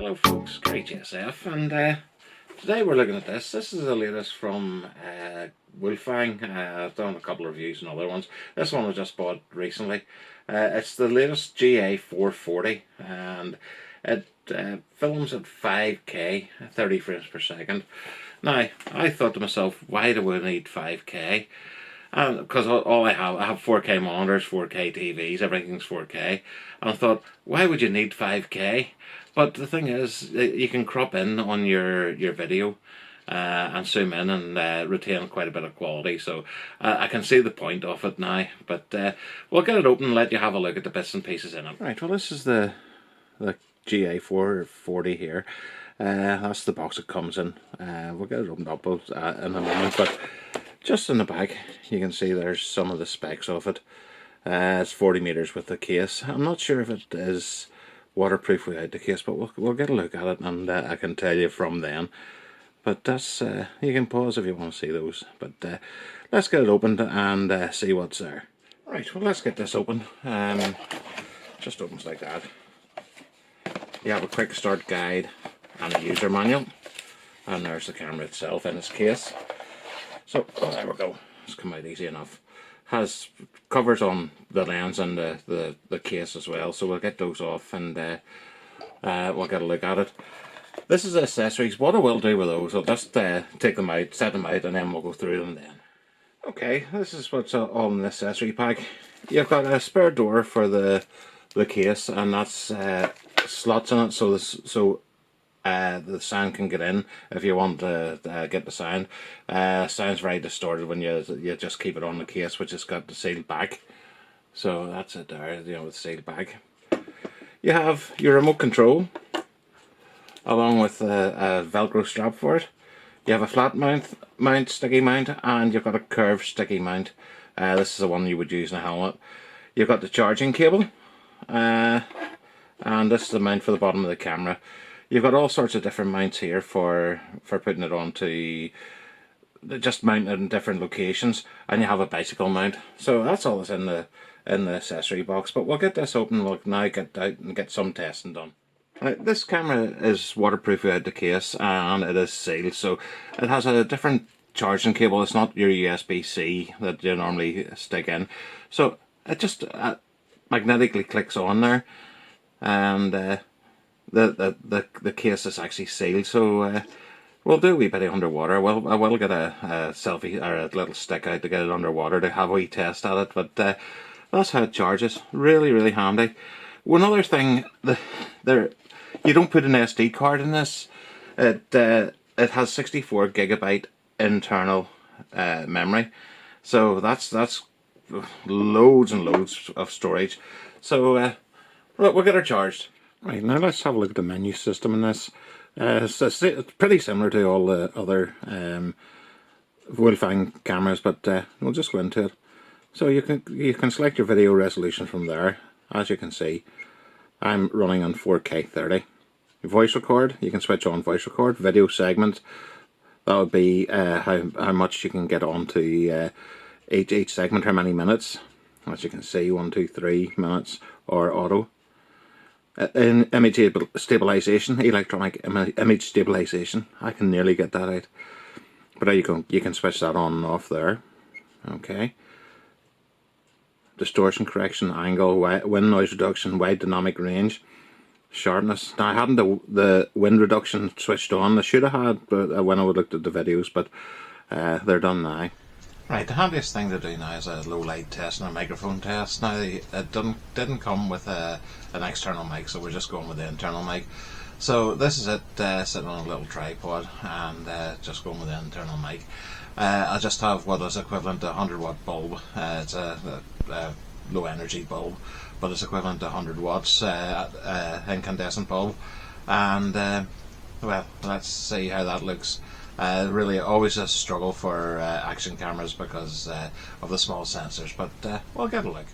Hello folks, Gary JSF, and today we're looking at this. This is the latest from Wolfang. I've done a couple of reviews and other ones. This one I just bought recently. It's the latest GA440, and it films at 5K, 30 frames per second. Now, I thought to myself, why do we need 5K? Because all I have 4K monitors, 4K TVs, everything's 4K. And I thought, why would you need 5K? But the thing is, you can crop in on your video and zoom in and retain quite a bit of quality. So I can see the point of it now. But we'll get it open and let you have a look at the bits and pieces in it. Right, well this is the GA440 here. That's the box it comes in. We'll get it opened up in a moment. But just in the back, you can see there's some of the specs of it. It's 40 meters with the case. I'm not sure if it is waterproof without the case, but we'll get a look at it, and I can tell you from then. But that's you can pause if you want to see those. But let's get it opened and see what's there. Right, well let's get this open. Just opens like that. You have a quick start guide and a user manual, and there's the camera itself in its case. So there we go. It's come out easy enough. Has covers on the lens and the case as well, so we'll get those off and we'll get a look at it. This is accessories. What I will do with those, I'll just take them out, set them out, and then we'll go through them then. Okay, this is what's all in the accessory pack. You've got a spare door for the case, and that's slots in it, so the sound can get in if you want to get the sound. Sounds very distorted when you just keep it on the case, which has got the sealed back. So that's it there, you know, with the sealed back. You have your remote control, along with a Velcro strap for it. You have a flat mount, sticky mount, and you've got a curved sticky mount. This is the one you would use in a helmet. You've got the charging cable, and this is the mount for the bottom of the camera. You've got all sorts of different mounts here for putting it onto, just mounting it in different locations, and you have a bicycle mount. So that's all that's in the accessory box. But we'll get this open. We'll now get out and get some testing done. This camera is waterproof without the case, and it is sealed. So it has a different charging cable. It's not your USB-C that you normally stick in. So it just magnetically clicks on there, and the case is actually sealed, so we'll do a wee bit of underwater. Well, I will get a selfie or a little stick out to get it underwater to have a wee test at it, but that's how it charges. Really handy. One other thing, you don't put an SD card in this. It has 64 gigabyte internal memory, so that's loads and loads of storage. So we'll get her charged. Right, now let's have a look at the menu system in this. It's pretty similar to all the other Wolfang cameras, but we'll just go into it. So you can select your video resolution from there. As you can see, I'm running on 4K 30. Voice record, you can switch on voice record. Video segment, that would be how much you can get onto each segment, how many minutes. As you can see, 1, 2, 3 minutes, or auto. In image stabilization, electronic image stabilization. I can nearly get that out, but you can switch that on and off there. Okay. Distortion correction, angle, wind noise reduction, wide dynamic range, sharpness. Now I hadn't the wind reduction switched on. I should have had, but when I looked at the videos, but they're done now. Right, the handiest thing to do now is a low light test and a microphone test. Now it didn't come with an external mic, so we're just going with the internal mic. So this is it, sitting on a little tripod, and just going with the internal mic. I just have what is equivalent to a 100-watt bulb. It's a low energy bulb, but it's equivalent to 100 watts incandescent bulb. And well, let's see how that looks. Really always a struggle for action cameras because of the small sensors, but we'll get a look.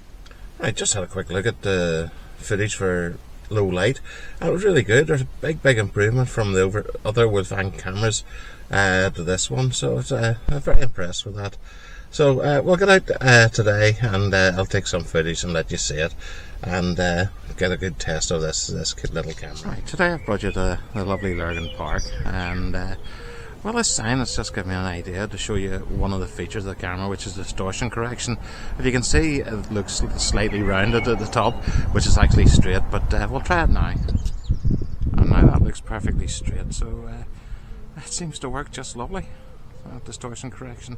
I just had a quick look at the footage for low light, and it was really good. There's a big improvement from the other Wolfang cameras to this one, so it's I'm very impressed with that. So we'll get out today, and I'll take some footage and let you see it, and get a good test of this cute little camera. Right, today I've brought you to the lovely Lurgan Park, and well, this sign has just given me an idea to show you one of the features of the camera, which is distortion correction. If you can see, it looks slightly rounded at the top, which is actually straight, but we'll try it now. And now that looks perfectly straight, so it seems to work just lovely. Distortion correction.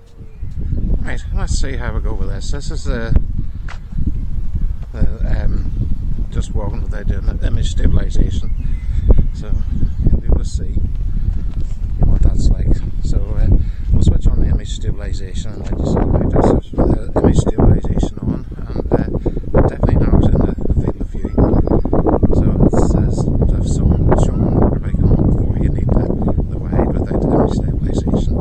Right, let's see how we go with this. This is just walking without doing image stabilization, so you'll be able to see what that's like. So we'll switch on the image stabilization and let you see how this is with the image stabilization on, and it definitely narrows in the field of view. So it says to have someone showing on motorbike on before you need the wide without the image stabilization.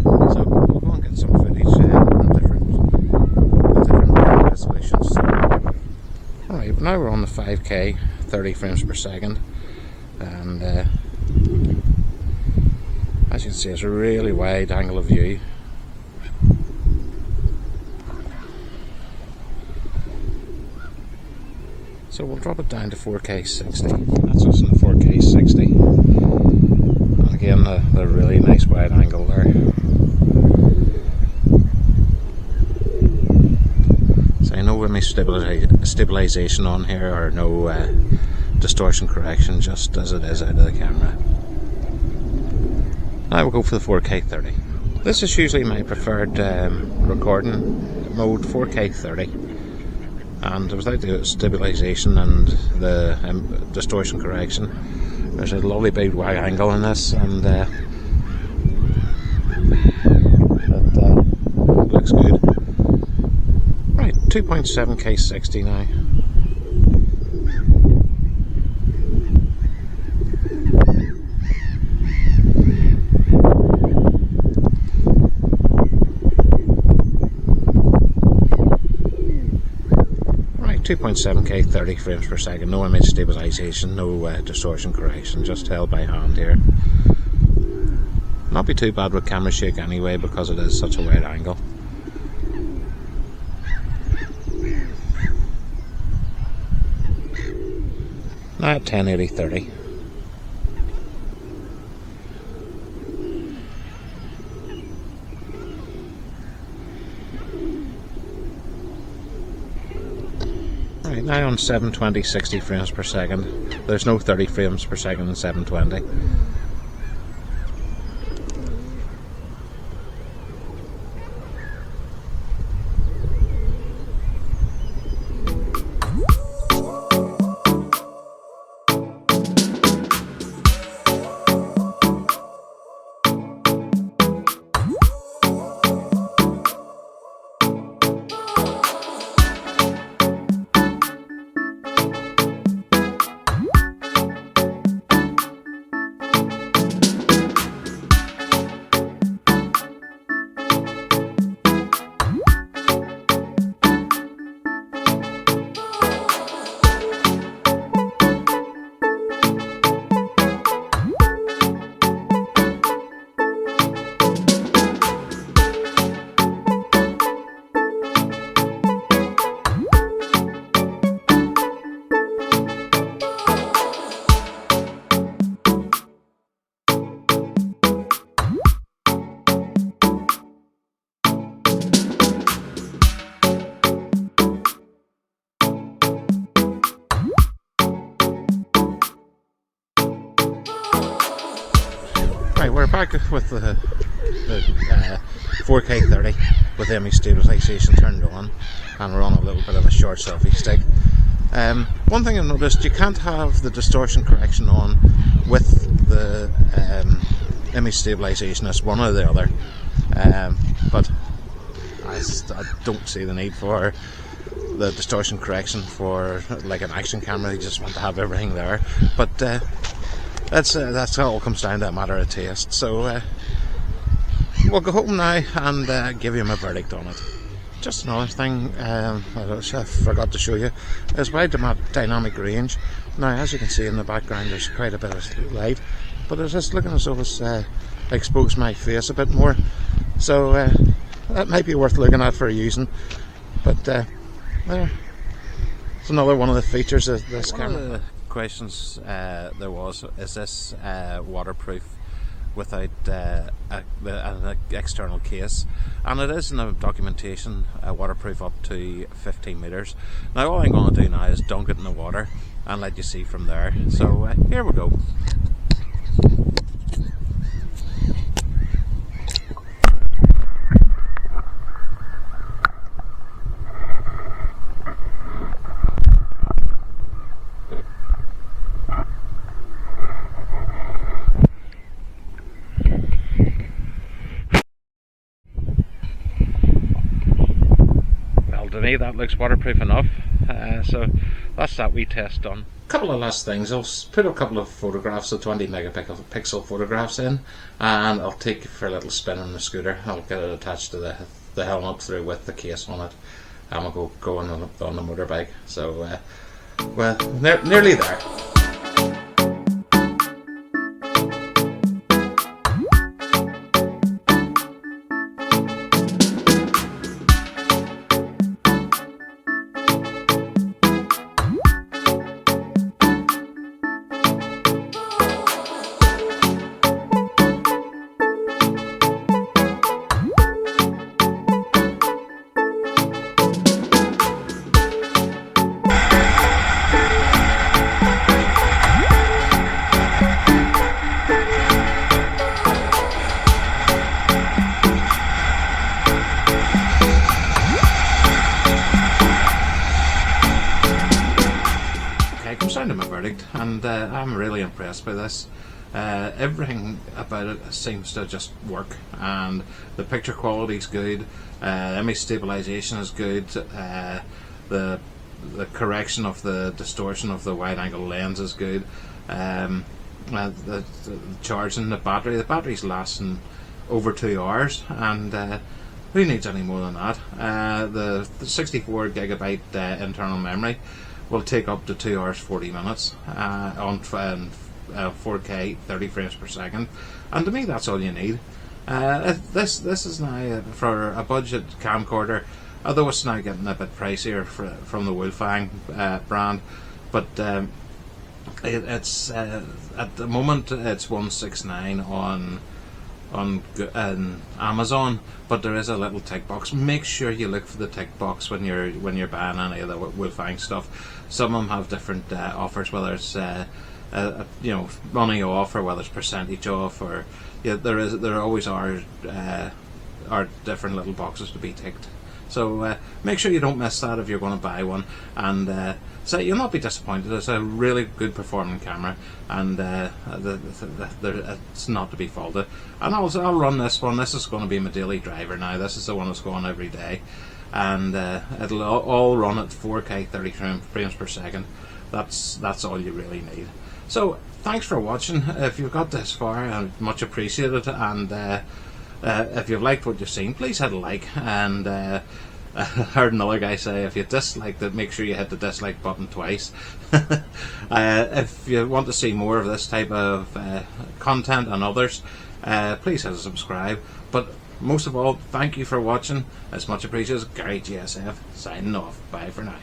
So we'll go and get some footage in different resolutions. Alright, now we're on the 5K 30 frames per second, and as you can see, it's a really wide angle of view. So we'll drop it down to 4K 60. That's us in the 4K 60. And again, the really nice wide angle there. So no image stabilization on here, or no distortion correction, just as it is out of the camera. Now we'll go for the 4K 30. This is usually my preferred recording mode, 4K 30. And without the stabilization and the distortion correction, there's a lovely big wide angle in this, and it looks good. Right, 2.7K 60 now. Right, 2.7K 30 frames per second, no image stabilization, no distortion correction, just held by hand here. Not be too bad with camera shake anyway, because it is such a wide angle. Now at 1080/30. Right, now on 720 60 frames per second. There's no 30 frames per second in 720. Right, we're back with the 4K 30 with the image stabilization turned on, and we're on a little bit of a short selfie stick. One thing I've noticed, you can't have the distortion correction on with the image stabilization. It's one or the other, but I don't see the need for the distortion correction for like an action camera. You just want to have everything there, but that's all comes down to a matter of taste. So we'll go home now and give you my verdict on it. Just another thing I forgot to show you is wide dynamic range. Now, as you can see in the background, there's quite a bit of light, but it's just looking as though it's exposed my face a bit more. So that might be worth looking at for using. But there, it's another one of the features of this camera. One of the questions there was, is this waterproof without an external case? And it is in the documentation, waterproof up to 15 meters. Now all I'm going to do now is dunk it in the water and let you see from there. So here we go. To me that looks waterproof enough, so that's that wee test done. A couple of last things. I'll put a couple of photographs, of 20 megapixel photographs in, and I'll take it for a little spin on the scooter. I'll get it attached to the helmet through with the case on it, and we'll go on the motorbike. So well, nearly there. Down to my verdict, and I'm really impressed by this. Everything about it seems to just work, and the picture quality is good, image stabilization is good, the correction of the distortion of the wide angle lens is good, the charging the battery's lasting over 2 hours, and who needs any more than that? The 64 gigabyte internal memory will take up to 2 hours 40 minutes on 4K 30 frames per second, and to me that's all you need. This is now for a budget camcorder, although it's now getting a bit pricier from the Wolfang brand, but it's at the moment it's $169 on Amazon, but there is a little tick box. Make sure you look for the tick box when you're buying any of the Wolfang stuff. Some of them have different offers, whether it's money off or whether it's percentage off, or there always are different little boxes to be ticked. So make sure you don't miss that if you're going to buy one, and so you'll not be disappointed. It's a really good performing camera, and it's not to be faulted. And I'll run this one. This is going to be my daily driver now. This is the one that's going every day, and it'll all run at 4K 30 frames per second. That's all you really need. So thanks for watching. If you've got this far, I much appreciate it, and if you've liked what you've seen, please hit a like, and I heard another guy say if you disliked it, make sure you hit the dislike button twice. If you want to see more of this type of content and others, please hit subscribe. But most of all, thank you for watching. It's much appreciated. Gary GSF signing off. Bye for now.